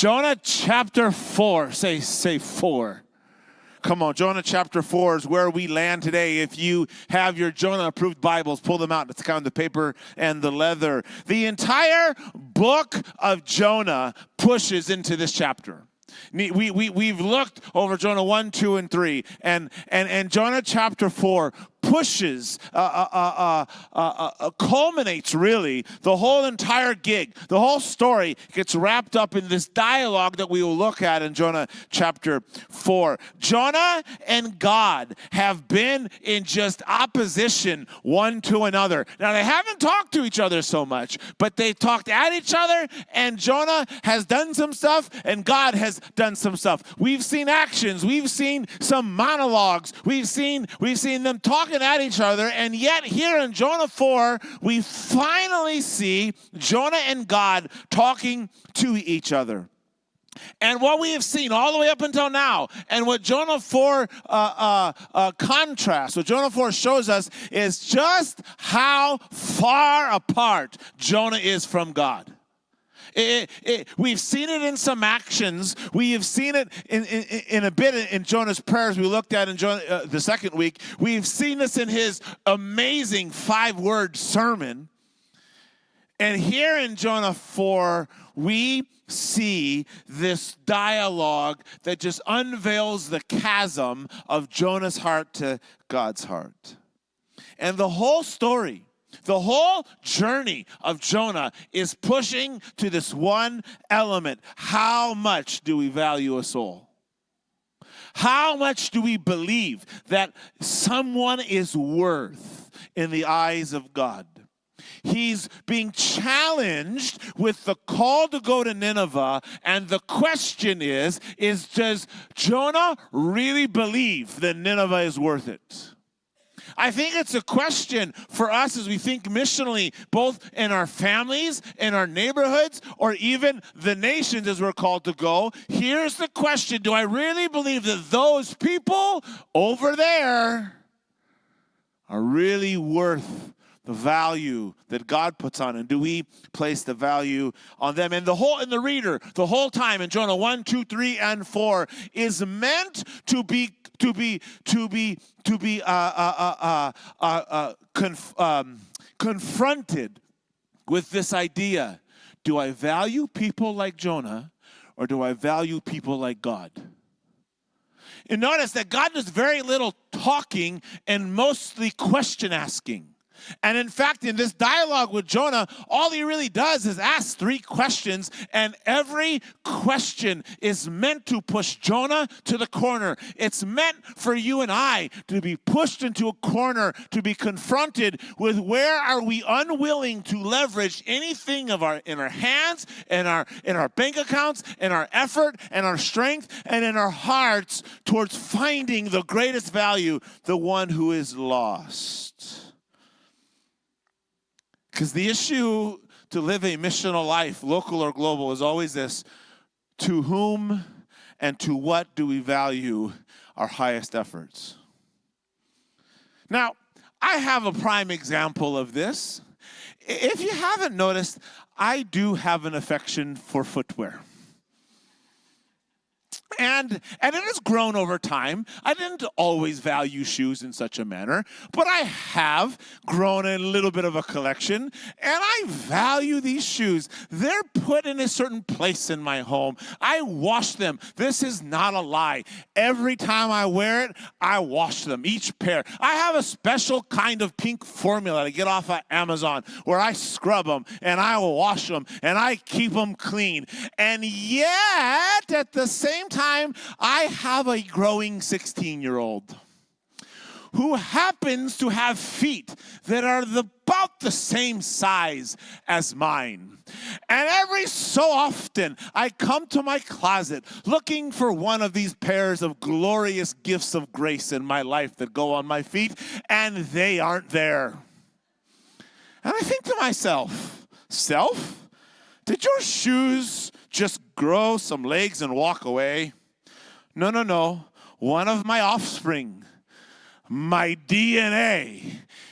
Jonah chapter 4. Say 4. Come on, Jonah chapter 4 is where we land today. If you have your Jonah-approved Bibles, pull them out. It's kind of the paper and the leather. The entire book of Jonah pushes into this chapter. We've looked over Jonah 1, 2, and 3, and Jonah chapter 4 pushes, culminates really the whole entire gig. The whole story gets wrapped up in this dialogue that we will look at in Jonah chapter 4. Jonah and God have been in just opposition one to another. Now, they haven't talked to each other so much, but they talked at each other, and Jonah has done some stuff, and God has done some stuff. We've seen actions. We've seen some monologues. We've seen them talking at each other, and yet here in Jonah 4, we finally see Jonah and God talking to each other. And what we have seen all the way up until now, and what Jonah 4 contrasts, what Jonah 4 shows us, is just how far apart Jonah is from God. We've seen it in some actions. We have seen it in a bit in Jonah's prayers we looked at in Jonah, the second week. We've seen this in his amazing 5-word sermon. And here in Jonah 4, we see this dialogue that just unveils the chasm of Jonah's heart to God's heart. And the whole story, the whole journey of Jonah is pushing to this one element. How much do we value a soul? How much do we believe that someone is worth in the eyes of God? He's being challenged with the call to go to Nineveh, and the question is does Jonah really believe that Nineveh is worth it? I think it's a question for us as we think missionally, both in our families, in our neighborhoods, or even the nations as we're called to go. Here's the question: do I really believe that those people over there are really worth the value that God puts on, and do we place the value on them? And the reader, the whole time in Jonah 1, 2, 3, and 4 is meant to be confronted with this idea: do I value people like Jonah, or do I value people like God? And notice that God does very little talking and mostly question asking. And in fact, in this dialogue with Jonah, all he really does is ask 3 questions, and every question is meant to push Jonah to the corner. It's meant for you and I to be pushed into a corner, to be confronted with where are we unwilling to leverage anything in our hands, in our bank accounts, in our effort, and our strength, and in our hearts towards finding the greatest value, the one who is lost. Because the issue to live a missional life, local or global, is always this: to whom and to what do we value our highest efforts? Now, I have a prime example of this. If you haven't noticed, I do have an affection for footwear. And it has grown over time. I didn't always value shoes in such a manner, but I have grown a little bit of a collection, and I value these shoes. They're put in a certain place in my home. I wash them. This is not a lie. Every time I wear it, I wash them, each pair. I have a special kind of pink formula to get off of Amazon where I scrub them, and I wash them, and I keep them clean. And yet, at the same time, I have a growing 16-year-old who happens to have feet that are about the same size as mine. And every so often, I come to my closet looking for one of these pairs of glorious gifts of grace in my life that go on my feet, and they aren't there. And I think to myself, self, did your shoes just grow some legs and walk away? No. One of my offspring, my DNA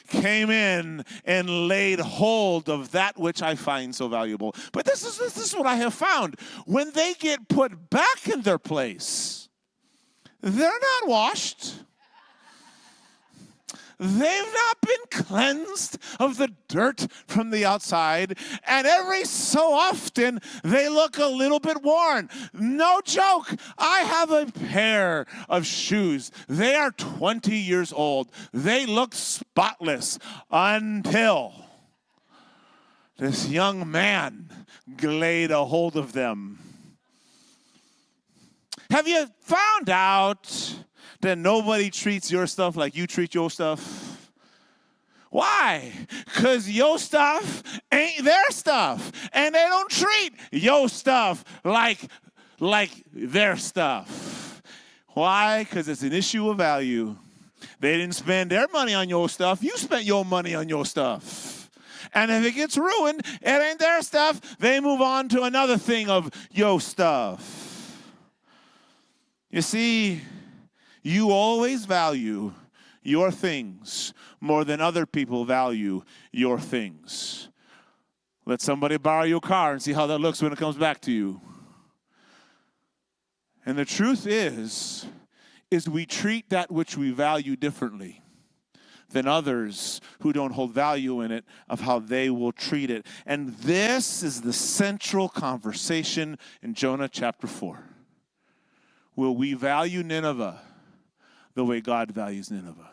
came in and laid hold of that which I find so valuable. But this is what I have found. When they get put back in their place, they're not washed. They've not been cleansed of the dirt from the outside, and every so often they look a little bit worn. No joke. I have a pair of shoes. They are 20 years old. They look spotless until this young man laid a hold of them. Have you found out that nobody treats your stuff like you treat your stuff? Why? Because your stuff ain't their stuff. And they don't treat your stuff like their stuff. Why? Because it's an issue of value. They didn't spend their money on your stuff. You spent your money on your stuff. And if it gets ruined, it ain't their stuff. They move on to another thing of your stuff. You see, you always value your things more than other people value your things. Let somebody borrow your car and see how that looks when it comes back to you. And the truth is we treat that which we value differently than others who don't hold value in it of how they will treat it. And this is the central conversation in Jonah chapter 4. Will we value Nineveh the way God values Nineveh?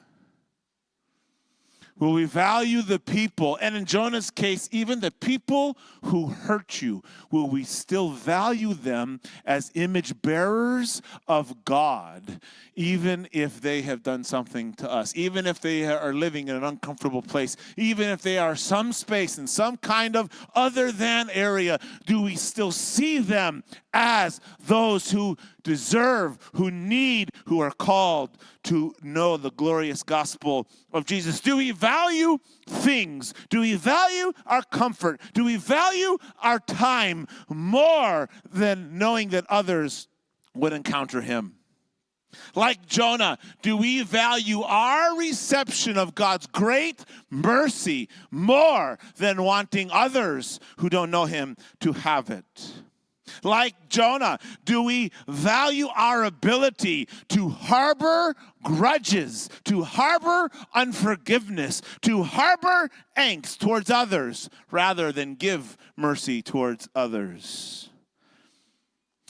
Will we value the people, and in Jonah's case, even the people who hurt you, will we still value them as image bearers of God, even if they have done something to us, even if they are living in an uncomfortable place, even if they are some space in some kind of other than area, do we still see them as those who deserve, who need, who are called to know the glorious gospel of Jesus? Do we value things? Do we value our comfort? Do we value our time more than knowing that others would encounter him? Like Jonah, do we value our reception of God's great mercy more than wanting others who don't know him to have it? Like Jonah, do we value our ability to harbor grudges, to harbor unforgiveness, to harbor angst towards others rather than give mercy towards others?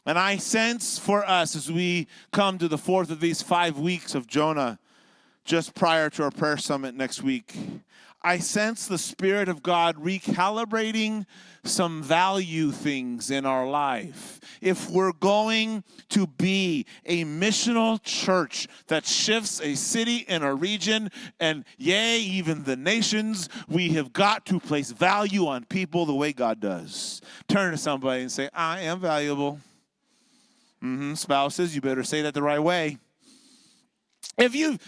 And I sense for us as we come to the fourth of these 5 weeks of Jonah, just prior to our prayer summit next week, I sense the Spirit of God recalibrating some value things in our life. If we're going to be a missional church that shifts a city and a region, and yea, even the nations, we have got to place value on people the way God does. Turn to somebody and say, I am valuable. Spouses, you better say that the right way. If you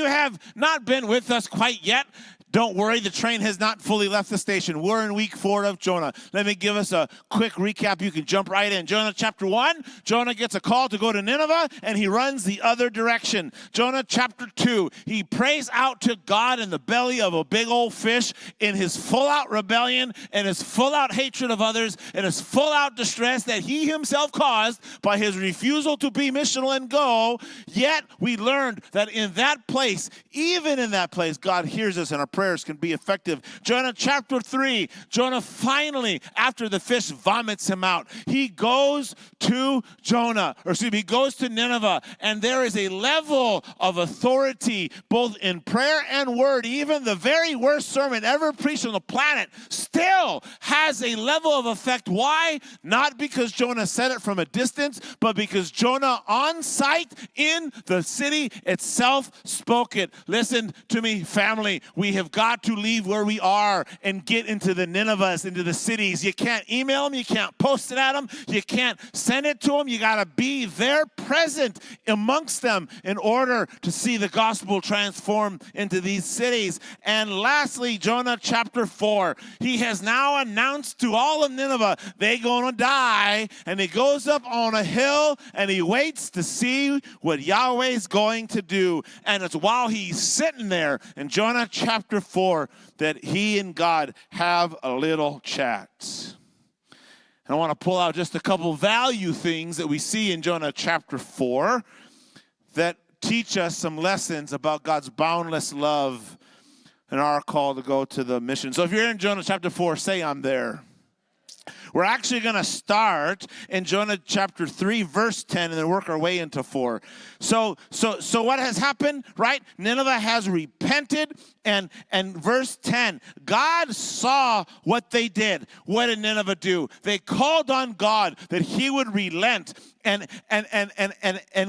have not been with us quite yet, don't worry, the train has not fully left the station. We're in week 4 of Jonah. Let me give us a quick recap. You can jump right in. Jonah chapter 1, Jonah gets a call to go to Nineveh, and he runs the other direction. Jonah chapter 2, he prays out to God in the belly of a big old fish in his full-out rebellion and his full-out hatred of others and his full-out distress that he himself caused by his refusal to be missional and go. Yet we learned that in that place, even in that place, God hears us and our prayers can be effective. Jonah chapter 3, Jonah finally, after the fish vomits him out, he goes to he goes to Nineveh, and there is a level of authority both in prayer and word. Even the very worst sermon ever preached on the planet still has a level of effect. Why? Not because Jonah said it from a distance, but because Jonah on site in the city itself spoke it. Listen to me, family. We have got to leave where we are and get into the Ninevehs, into the cities. You can't email them. You can't post it at them. You can't send it to them. You got to be there present amongst them in order to see the gospel transform into these cities. And lastly, Jonah chapter 4. He has now announced to all of Nineveh, they're going to die. And he goes up on a hill and he waits to see what Yahweh's going to do. And it's while he's sitting there in Jonah chapter 4 that he and God have a little chat. And I want to pull out just a couple value things that we see in Jonah chapter 4 that teach us some lessons about God's boundless love and our call to go to the mission. So if you're in Jonah chapter 4, say I'm there. We're actually going to start in Jonah chapter 3, verse 10, and then work our way into 4. So what has happened, right? Nineveh has repented, and verse 10, God saw what they did. What did Nineveh do? They called on God that he would relent, and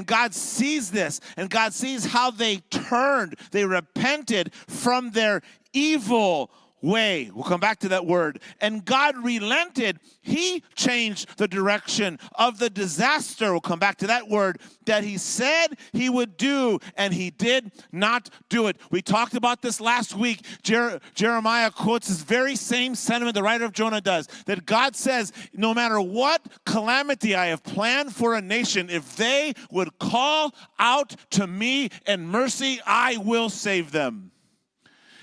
God sees this, and God sees how they turned, they repented from their evil way. We'll come back to that word. And God relented. He changed the direction of the disaster. We'll come back to that word that he said he would do, and he did not do it. We talked about this last week. Jeremiah quotes this very same sentiment the writer of Jonah does, that God says, no matter what calamity I have planned for a nation, if they would call out to me in mercy, I will save them.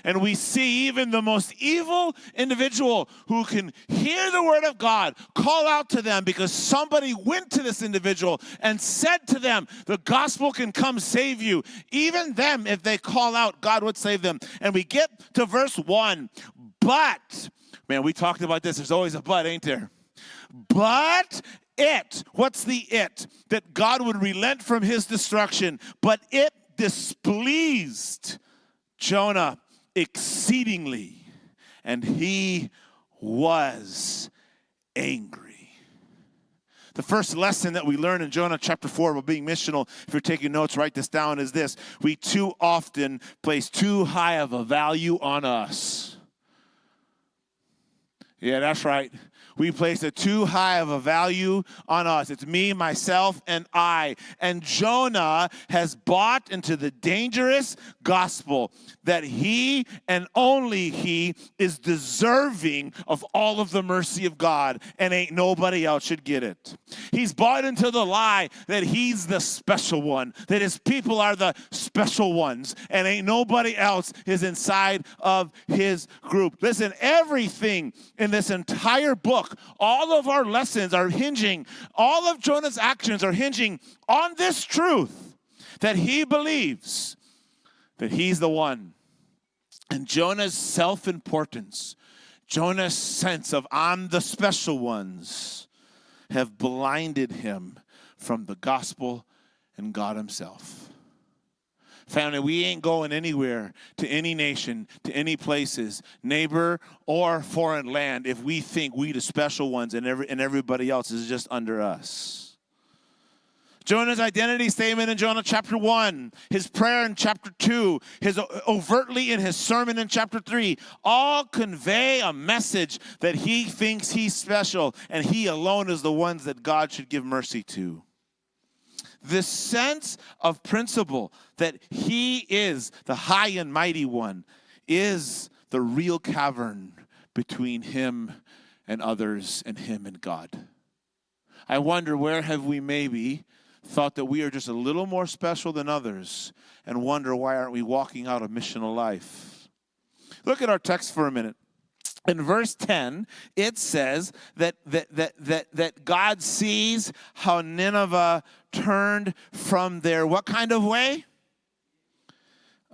And we see even the most evil individual who can hear the word of God call out to them because somebody went to this individual and said to them, the gospel can come save you. Even them, if they call out, God would save them. And we get to verse 1. But, man, we talked about this. There's always a but, ain't there? But what's the it? That God would relent from his destruction. But it displeased Jonah exceedingly, and he was angry. The first lesson that we learn in Jonah chapter 4 about being missional, if you're taking notes, write this down, is this: we too often place too high of a value on us. Yeah, that's right. We place a too high of a value on us. It's me, myself, and I. And Jonah has bought into the dangerous gospel that he and only he is deserving of all of the mercy of God, and ain't nobody else should get it. He's bought into the lie that he's the special one, that his people are the special ones, and ain't nobody else is inside of his group. Listen, everything in this entire book, all of our lessons are hinging, all of Jonah's actions are hinging on this truth, that he believes that he's the one. And Jonah's self-importance, Jonah's sense of I'm the special ones, have blinded him from the gospel and God himself. Family, we ain't going anywhere to any nation, to any places, neighbor or foreign land, if we think we the special ones and everybody else is just under us. Jonah's identity statement in Jonah chapter 1, his prayer in chapter 2, his overtly in his sermon in chapter 3, all convey a message that he thinks he's special and he alone is the ones that God should give mercy to. This sense of principle that he is the high and mighty one is the real cavern between him and others and him and God. I wonder, where have we maybe thought that we are just a little more special than others and wonder why aren't we walking out a missional life? Look at our text for a minute. In verse 10, it says that God sees how Nineveh turned from their what kind of way?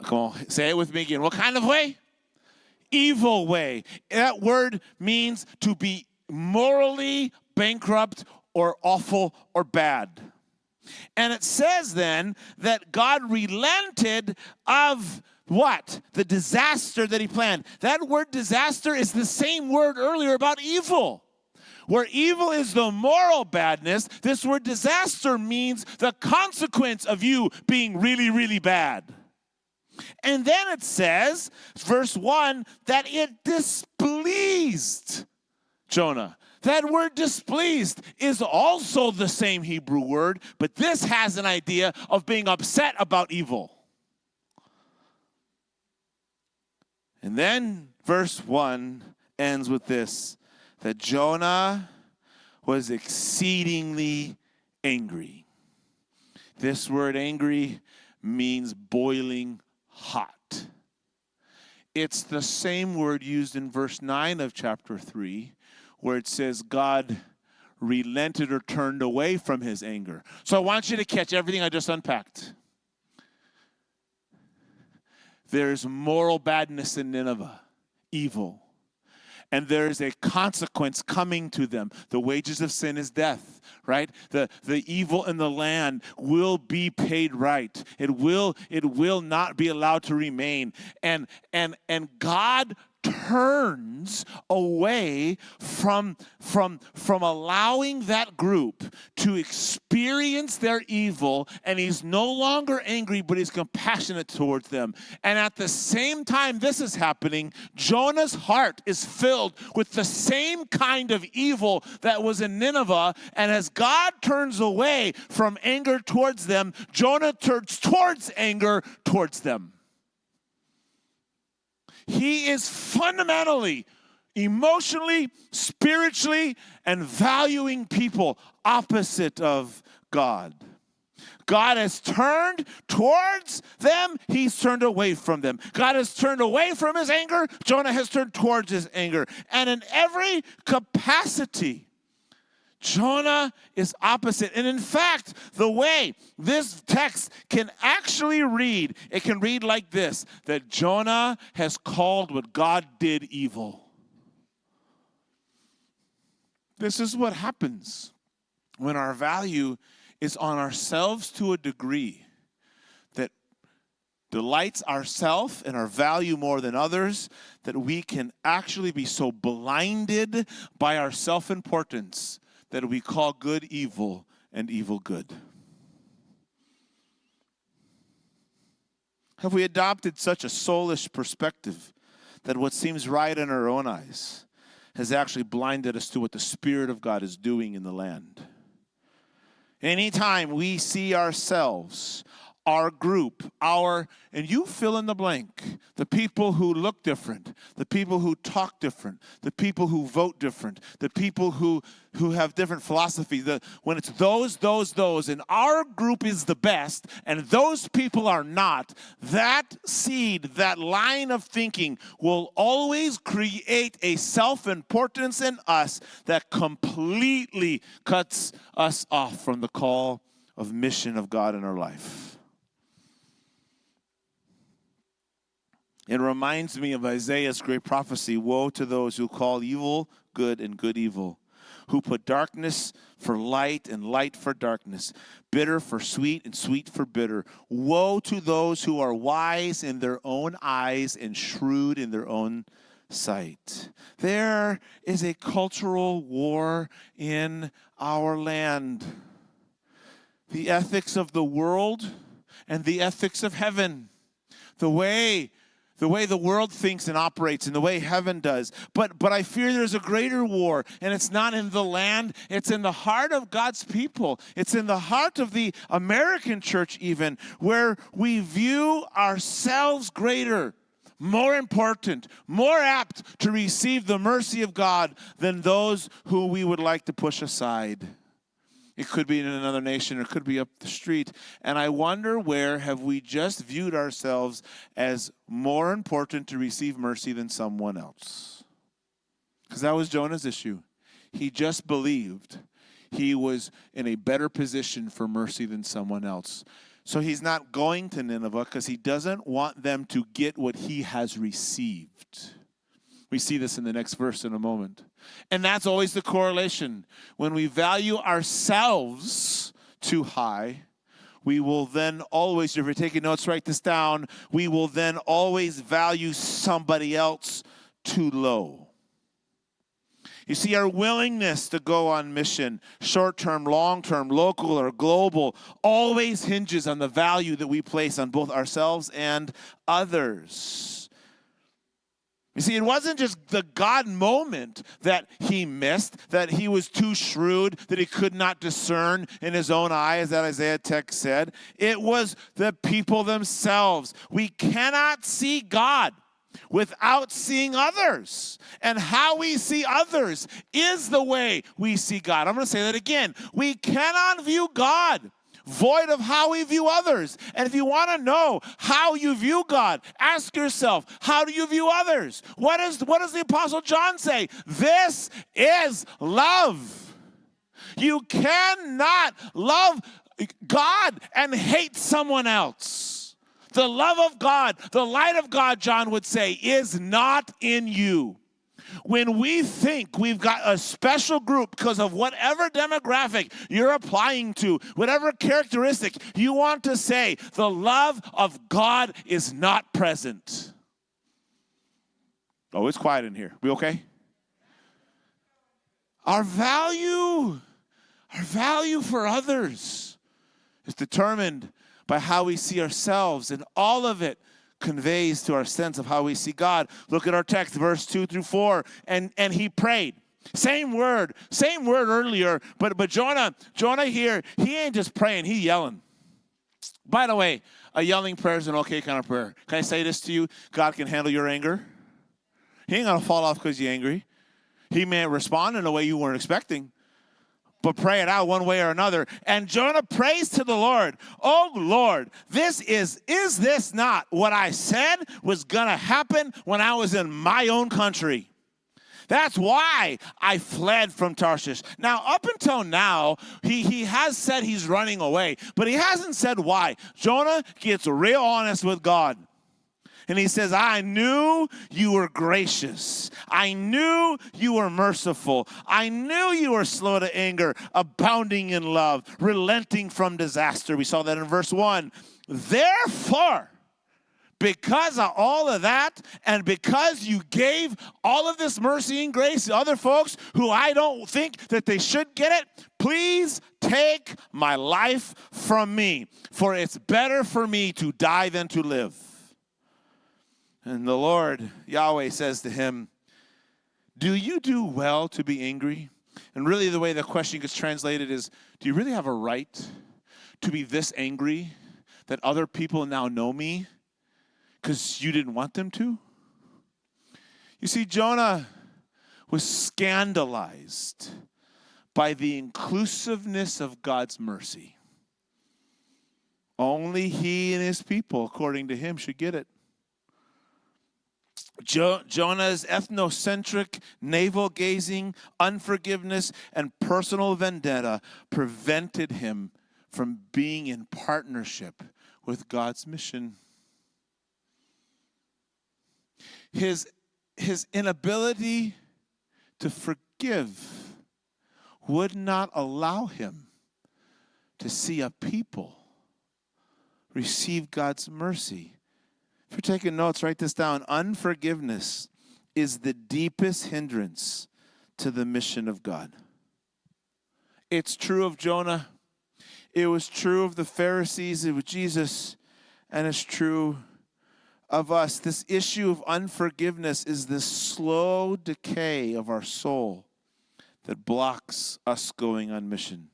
Come on, say it with me again. What kind of way? Evil way. That word means to be morally bankrupt or awful or bad. And it says then that God relented of what? The disaster that he planned. That word disaster is the same word earlier about evil. Where evil is the moral badness, this word disaster means the consequence of you being really, really bad. And then it says, verse 1, that it displeased Jonah. That word displeased is also the same Hebrew word, but this has an idea of being upset about evil. And then verse 1 ends with this, that Jonah was exceedingly angry. This word angry means boiling hot. It's the same word used in verse 9 of chapter 3, where it says God relented or turned away from his anger. So I want you to catch everything I just unpacked. There's moral badness in Nineveh, evil. And there's a consequence coming to them. The wages of sin is death, right? The evil in the land will be paid right. It will not be allowed to remain. And God turns away from allowing that group to experience their evil, and he's no longer angry, but he's compassionate towards them. And at the same time this is happening, Jonah's heart is filled with the same kind of evil that was in Nineveh, and as God turns away from anger towards them, Jonah turns towards anger towards them. He is fundamentally, emotionally, spiritually, and valuing people opposite of God. God has turned towards them. He's turned away from them. God has turned away from his anger. Jonah has turned towards his anger. And in every capacity, Jonah is opposite. And in fact, the way this text can actually read, it can read like this, that Jonah has called what God did evil. This is what happens when our value is on ourselves to a degree that delights ourselves and our value more than others, that we can actually be so blinded by our self-importance that we call good evil and evil good. Have we adopted such a soulish perspective that what seems right in our own eyes has actually blinded us to what the Spirit of God is doing in the land? Anytime we see ourselves, our group, and you fill in the blank, the people who look different, the people who talk different, the people who vote different, the people who have different philosophy, when it's those, and our group is the best, and those people are not, that seed, that line of thinking will always create a self-importance in us that completely cuts us off from the call of mission of God in our life. It reminds me of Isaiah's great prophecy, woe to those who call evil good and good evil, who put darkness for light and light for darkness, bitter for sweet and sweet for bitter. Woe to those who are wise in their own eyes and shrewd in their own sight. There is a cultural war in our land. The ethics of the world and the ethics of heaven. The way the world thinks and operates and the way heaven does. But I fear there's a greater war, and it's not in the land. It's in the heart of God's people. It's in the heart of the American church even, where we view ourselves greater, more important, more apt to receive the mercy of God than those who we would like to push aside. It could be in another nation, or it could be up the street. And I wonder, where have we just viewed ourselves as more important to receive mercy than someone else? Because that was Jonah's issue. He just believed he was in a better position for mercy than someone else. So he's not going to Nineveh because he doesn't want them to get what he has received. We see this in the next verse in a moment. And that's always the correlation. When we value ourselves too high, we will then always, if you're taking notes, write this down, we will then always value somebody else too low. You see, our willingness to go on mission, short-term, long-term, local, or global, always hinges on the value that we place on both ourselves and others. You see, it wasn't just the God moment that he missed, that he was too shrewd, that he could not discern in his own eye, as that Isaiah text said. It was the people themselves. We cannot see God without seeing others. And how we see others is the way we see God. I'm going to say that again. We cannot view God void of how we view others. And if you want to know how you view God, ask yourself, how do you view others? What does the Apostle John say? This is love. You cannot love God and hate someone else. The love of God, the light of God, John would say, is not in you. When we think we've got a special group because of whatever demographic you're applying to, whatever characteristic you want to say, the love of God is not present. Oh, it's quiet in here. We okay? Our value for others is determined by how we see ourselves, and all of it conveys to our sense of how we see God. Look at our text, verse 2 through 4. And he prayed. Same word earlier, but Jonah here, he ain't just praying, he yelling. By the way, a yelling prayer is an okay kind of prayer. Can I say this to you? God can handle your anger. He ain't gonna fall off because you're angry. He may respond in a way you weren't expecting, but pray it out one way or another. And Jonah prays to the Lord. Oh, Lord, is this not what I said was going to happen when I was in my own country? That's why I fled from Tarshish. Now, up until now, he has said he's running away, but he hasn't said why. Jonah gets real honest with God. And he says, I knew you were gracious. I knew you were merciful. I knew you were slow to anger, abounding in love, relenting from disaster. We saw that in verse 1. Therefore, because of all of that, and because you gave all of this mercy and grace to other folks who I don't think that they should get it, please take my life from me, for it's better for me to die than to live. And the Lord, Yahweh, says to him, do you do well to be angry? And really the way the question gets translated is, do you really have a right to be this angry that other people now know me because you didn't want them to? You see, Jonah was scandalized by the inclusiveness of God's mercy. Only he and his people, according to him, should get it. Jonah's ethnocentric, navel-gazing, unforgiveness, and personal vendetta prevented him from being in partnership with God's mission. His inability to forgive would not allow him to see a people receive God's mercy. If you're taking notes, write this down. Unforgiveness is the deepest hindrance to the mission of God. It's true of Jonah. It was true of the Pharisees. It was Jesus. And it's true of us. This issue of unforgiveness is the slow decay of our soul that blocks us going on mission.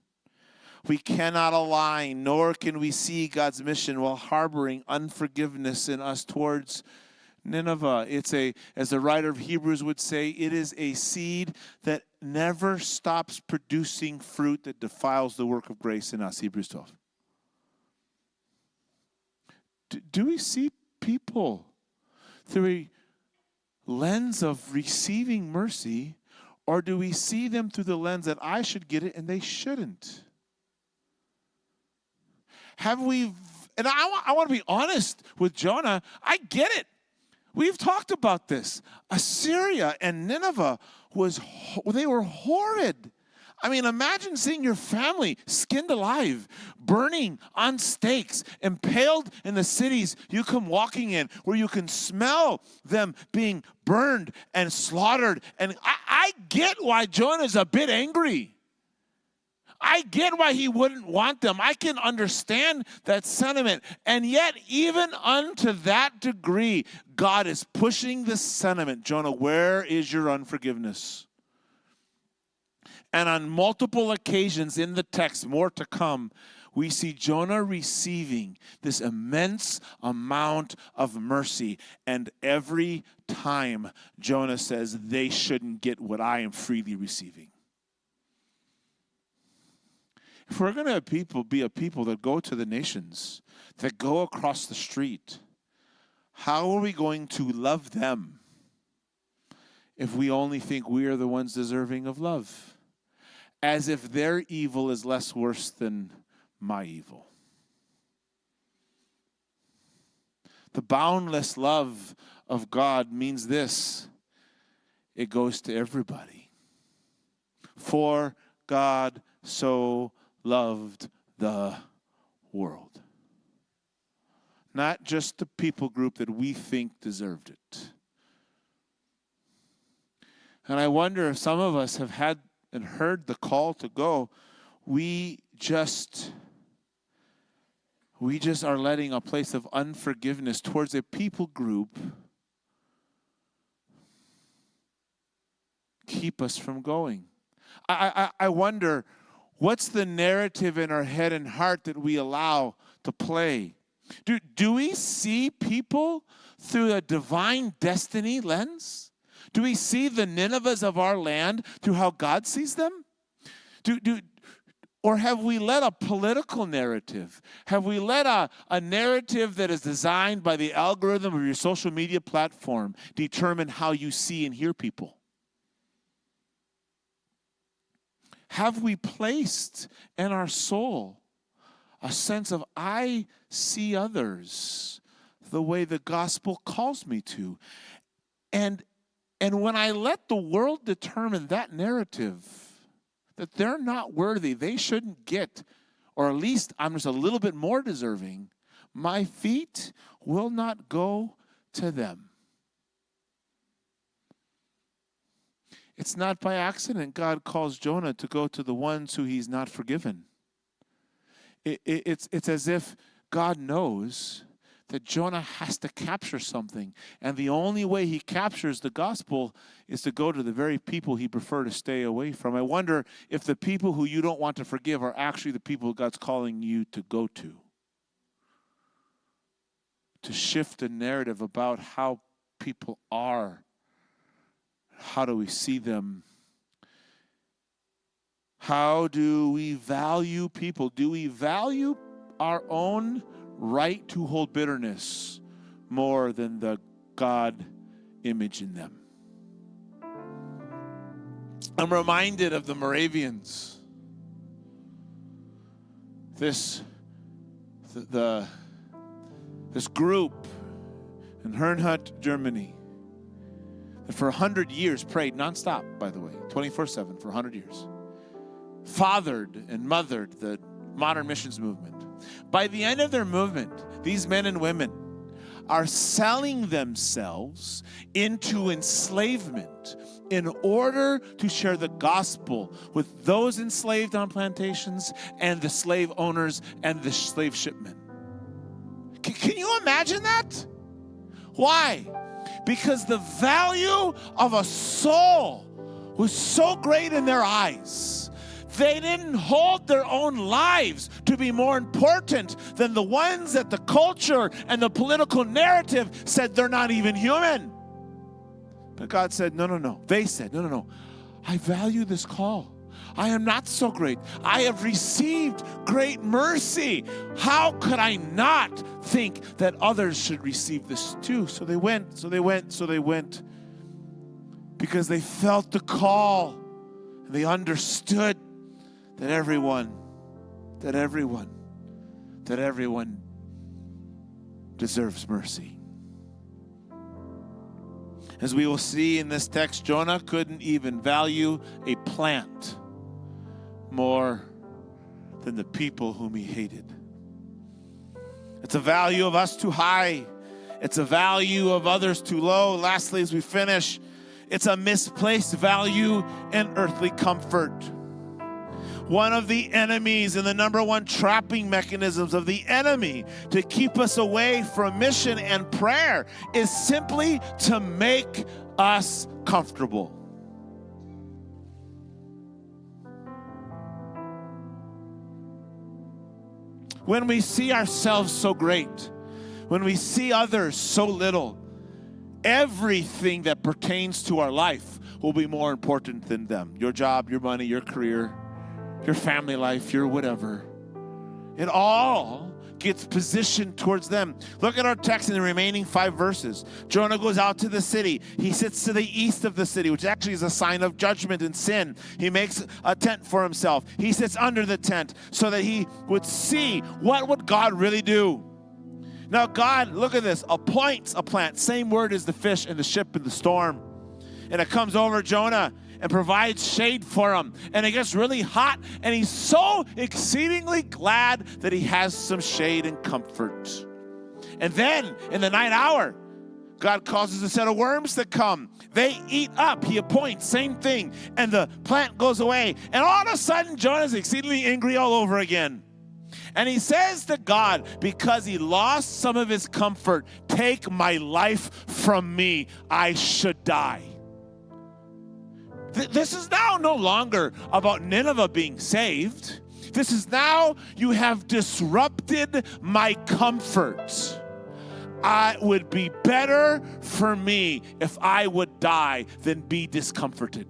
We cannot align, nor can we see God's mission while harboring unforgiveness in us towards Nineveh. As the writer of Hebrews would say, it is a seed that never stops producing fruit that defiles the work of grace in us, Hebrews 12. Do we see people through a lens of receiving mercy, or do we see them through the lens that I should get it and they shouldn't? And I want to be honest with Jonah. I get it. We've talked about this. Assyria and Nineveh they were horrid. I mean, imagine seeing your family skinned alive, burning on stakes, impaled in the cities you come walking in, where you can smell them being burned and slaughtered. And I get why Jonah's a bit angry. I get why he wouldn't want them. I can understand that sentiment. And yet, even unto that degree, God is pushing this sentiment. Jonah, where is your unforgiveness? And on multiple occasions in the text, more to come, we see Jonah receiving this immense amount of mercy. And every time Jonah says, they shouldn't get what I am freely receiving. If we're going to be a people that go to the nations, that go across the street, how are we going to love them if we only think we are the ones deserving of love? As if their evil is less worse than my evil. The boundless love of God means this: it goes to everybody. For God so loved the world. Not just the people group that we think deserved it. And I wonder if some of us have had and heard the call to go. We just are letting a place of unforgiveness towards a people group keep us from going. I wonder, what's the narrative in our head and heart that we allow to play? Do we see people through a divine destiny lens? Do we see the Ninevehs of our land through how God sees them? Or have we let a political narrative? Have we let a narrative that is designed by the algorithm of your social media platform determine how you see and hear people? Have we placed in our soul a sense of, I see others the way the gospel calls me to? And when I let the world determine that narrative, that they're not worthy, they shouldn't get, or at least I'm just a little bit more deserving, my feet will not go to them. It's not by accident God calls Jonah to go to the ones who he's not forgiven. It's as if God knows that Jonah has to capture something. And the only way he captures the gospel is to go to the very people he prefer to stay away from. I wonder if the people who you don't want to forgive are actually the people God's calling you to go to shift the narrative about how people are. How do we see them? How do we value people? Do we value our own right to hold bitterness more than the God image in them? I'm reminded of the Moravians. This group in Herrnhut, Germany, that for 100 years prayed nonstop, by the way, 24/7 for 100 years. Fathered and mothered the modern missions movement. By the end of their movement, these men and women are selling themselves into enslavement in order to share the gospel with those enslaved on plantations and the slave owners and the slave shipmen. Can you imagine that? Why? Because the value of a soul was so great in their eyes. They didn't hold their own lives to be more important than the ones that the culture and the political narrative said they're not even human. But God said, no. They said, no. I value this call. I am not so great. I have received great mercy. How could I not think that others should receive this too? So they went. Because they felt the call. And they understood that everyone deserves mercy. As we will see in this text, Jonah couldn't even value a plant more than the people whom he hated. It's a value of us too high. It's a value of others too low. Lastly, as we finish, it's a misplaced value in earthly comfort. One of the enemies and the number one trapping mechanisms of the enemy to keep us away from mission and prayer is simply to make us comfortable. when we see ourselves so great, when we see others so little, everything that pertains to our life will be more important than them. Your job, your money, your career, your family life, your whatever. It all gets positioned towards them. Look at our text in the remaining 5 verses. Jonah goes out to the city. He sits to the east of the city, which actually is a sign of judgment and sin. He makes a tent for himself. He sits under the tent so that he would see what would God really do. Now God, look at this, appoints a plant. Same word as the fish and the ship and the storm. And it comes over Jonah and provides shade for him. And it gets really hot, and he's so exceedingly glad that he has some shade and comfort. And then, in the night hour, God causes a set of worms to come. They eat up. He appoints, same thing. And the plant goes away. And all of a sudden, Jonah's exceedingly angry all over again. And he says to God, because he lost some of his comfort, take my life from me. I should die. This is now no longer about Nineveh being saved. This is now, you have disrupted my comfort. It would be better for me if I would die than be discomforted.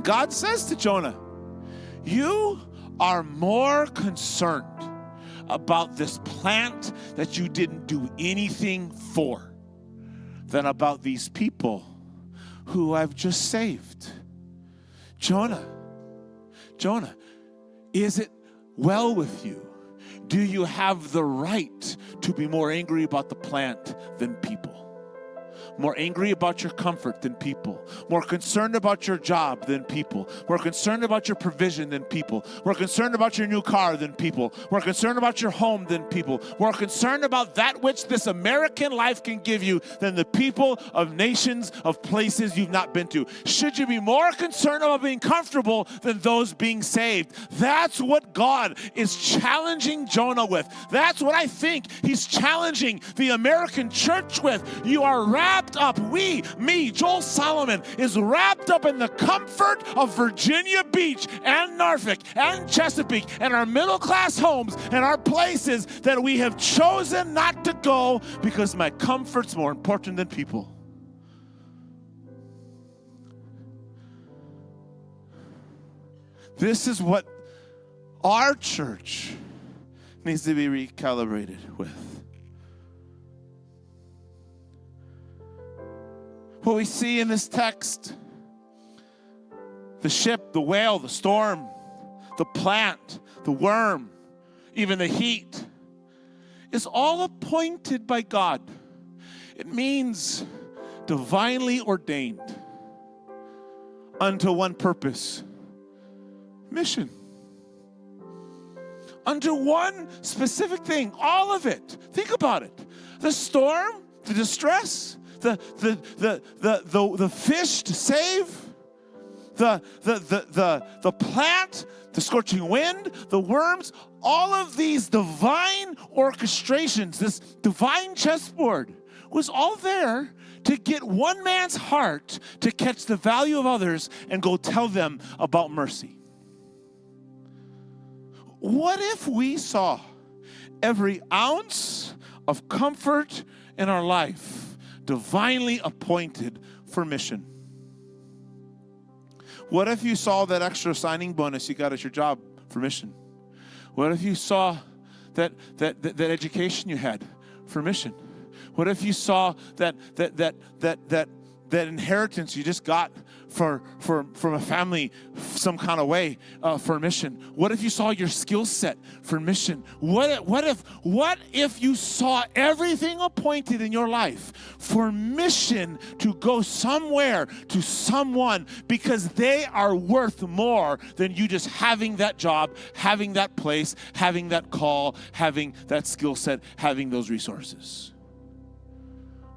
God says to Jonah, you are more concerned about this plant that you didn't do anything for than about these people who I've just saved. Jonah, is it well with you? Do you have the right to be more angry about the plant than people? More angry about your comfort than people. More concerned about your job than people. More concerned about your provision than people. More concerned about your new car than people. More concerned about your home than people. More concerned about that which this American life can give you than the people of nations, of places you've not been to. Should you be more concerned about being comfortable than those being saved? That's what God is challenging Jonah with. That's what I think he's challenging the American church with. You are wrapped up, Joel Solomon, is wrapped up in the comfort of Virginia Beach and Norfolk and Chesapeake and our middle-class homes and our places that we have chosen not to go because my comfort's more important than people. This is what our church needs to be recalibrated with. What we see in this text, the ship, the whale, the storm, the plant, the worm, even the heat, is all appointed by God. It means divinely ordained unto one purpose, mission. Unto one specific thing, all of it. Think about it. The storm, the distress, the fish to save, the plant, the scorching wind, the worms, all of these divine orchestrations, this divine chessboard was all there to get one man's heart to catch the value of others and go tell them about mercy. What if we saw every ounce of comfort in our life divinely appointed for mission? What if you saw that extra signing bonus you got at your job for mission? What if you saw that education you had for mission? What if you saw that inheritance you just got from a family some kind of way for mission? What if you saw your skill set for mission? What if you saw everything appointed in your life for mission to go somewhere to someone because they are worth more than you just having that job, having that place, having that call, having that skill set, having those resources?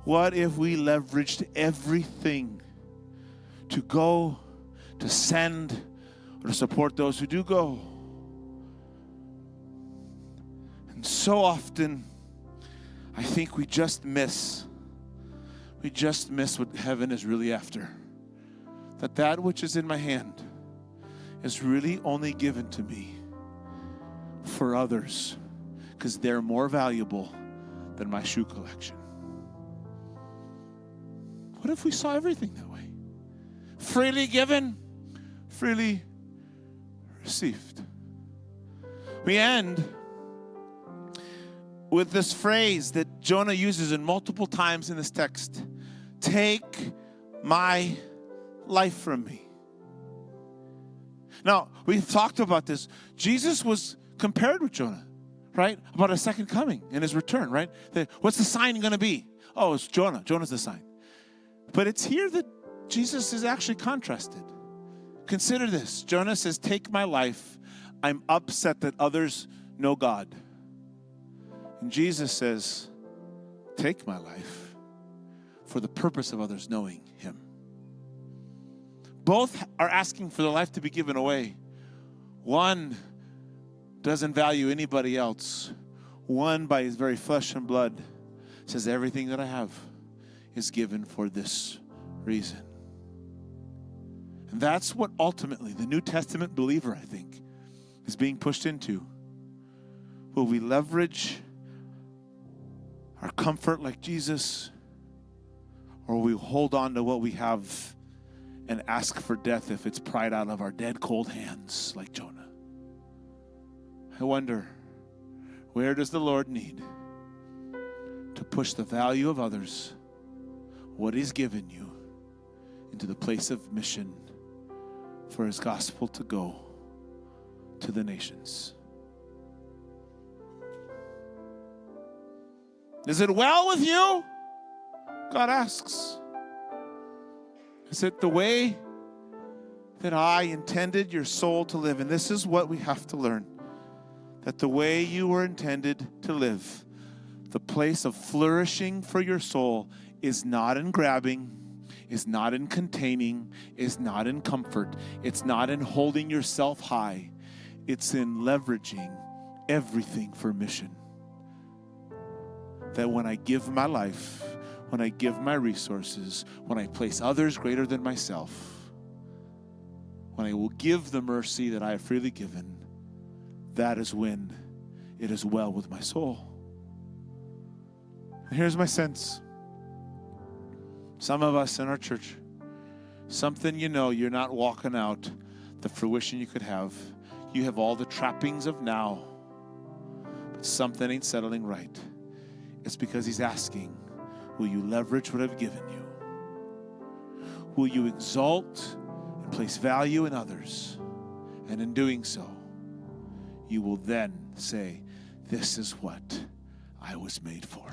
What if we leveraged everything to go, to send, or to support those who do go? And so often, I think we just miss what heaven is really after. That which is in my hand is really only given to me for others because they're more valuable than my shoe collection. What if we saw everything that way? Freely given, freely received. We end with this phrase that Jonah uses in multiple times in this text. Take my life from me. Now, we've talked about this. Jesus was compared with Jonah, right? About a second coming and his return, right? What's the sign going to be? Oh, it's Jonah. Jonah's the sign. But it's here that Jesus is actually contrasted. Consider this. Jonah says, take my life. I'm upset that others know God. And Jesus says, take my life for the purpose of others knowing him. Both are asking for their life to be given away. One doesn't value anybody else. One, by his very flesh and blood, says everything that I have is given for this reason. And that's what ultimately the New Testament believer, I think, is being pushed into. Will we leverage our comfort like Jesus, or will we hold on to what we have and ask for death if it's pried out of our dead, cold hands like Jonah? I wonder, where does the Lord need to push the value of others, what he's given you, into the place of mission for his gospel to go to the nations? Is it well with you? God asks. Is it the way that I intended your soul to live? And this is what we have to learn. That the way you were intended to live, the place of flourishing for your soul, is not in grabbing, is not in containing, is not in comfort. It's not in holding yourself high. It's in leveraging everything for mission. That when I give my life, when I give my resources, when I place others greater than myself, when I will give the mercy that I have freely given, that is when it is well with my soul. And here's my sense. Some of us in our church, something you're not walking out the fruition you could have. You have all the trappings of now, but something ain't settling right. It's because he's asking, will you leverage what I've given you? Will you exalt and place value in others? And in doing so, you will then say, this is what I was made for.